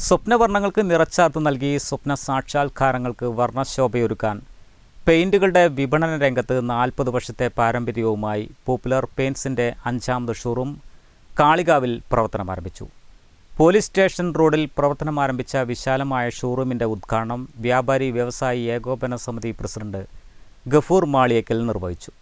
സ്വപ്നവർണ്ണങ്ങൾക്ക് നിറച്ചാർത്ത് നൽകി സ്വപ്ന സാക്ഷാത്കാരങ്ങൾക്ക് വർണ്ണശോഭയൊരുക്കാൻ പെയിൻറ്റുകളുടെ വിപണന രംഗത്ത് 40 വർഷത്തെ പാരമ്പര്യവുമായി പോപ്പുലർ പെയിൻറ്റ്സിൻ്റെ 5ാമത് ഷോറൂം കാളികാവിൽ പ്രവർത്തനമാരംഭിച്ചു. പോലീസ് സ്റ്റേഷൻ റോഡിൽ പ്രവർത്തനമാരംഭിച്ച വിശാലമായ ഷോറൂമിൻ്റെ ഉദ്ഘാടനം വ്യാപാരി വ്യവസായി ഏകോപന സമിതി പ്രസിഡന്റ് ഗഫൂർ മാളിയേക്കൽ നിർവഹിച്ചു.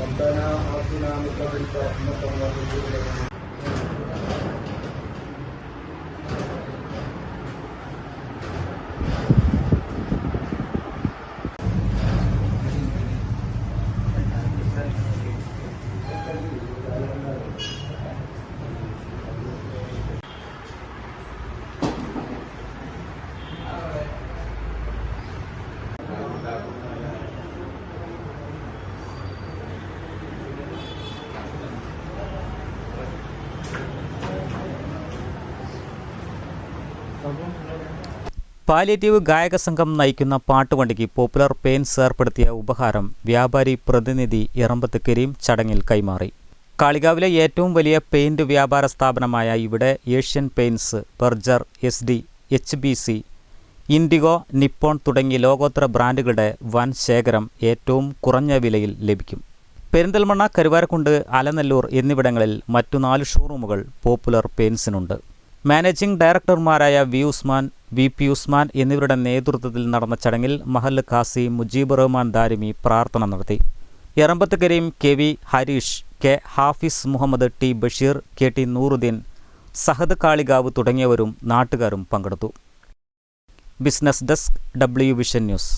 ربنا آتنا من لدنك رحمة وهب لنا പാലിയേറ്റീവ് ഗായക സംഘം നയിക്കുന്ന പാട്ടുവണ്ടിക്ക് പോപ്പുലർ പെയിൻറ്റ്സ് ഏർപ്പെടുത്തിയ ഉപഹാരം വ്യാപാരി പ്രതിനിധി എറമ്പത്ത് കരീം ചടങ്ങിൽ കൈമാറി. കാളികാവിലെ ഏറ്റവും വലിയ പെയിൻറ് വ്യാപാര സ്ഥാപനമായ ഇവിടെ Asian paints, Berger, SD, HBC, IndiGo, Nippon തുടങ്ങി ലോകോത്തര ബ്രാൻഡുകളുടെ വൻ ശേഖരം ഏറ്റവും കുറഞ്ഞ വിലയിൽ ലഭിക്കും. പെരിന്തൽമണ്ണ, കരുവാരക്കുണ്ട്, അലനല്ലൂർ എന്നിവിടങ്ങളിൽ മറ്റു 4 ഷോറൂമുകൾ പോപ്പുലർ പെയിൻറ്റ്സിനുണ്ട്. മാനേജിംഗ് ഡയറക്ടർമാരായ VP ഉസ്മാൻ എന്നിവരുടെ നേതൃത്വത്തിൽ നടന്ന ചടങ്ങിൽ മഹല്ല് ഖാസി മുജീബ് റഹ്മാൻ ദാരിമി പ്രാർത്ഥന നടത്തി. Erambath Kareem, KV Harish, K Hafiz Muhammad, T Basheer, KT Nooruddeen, Sahad Kalikavu തുടങ്ങിയവരും നാട്ടുകാരും പങ്കെടുത്തു. Business desk, W vision news.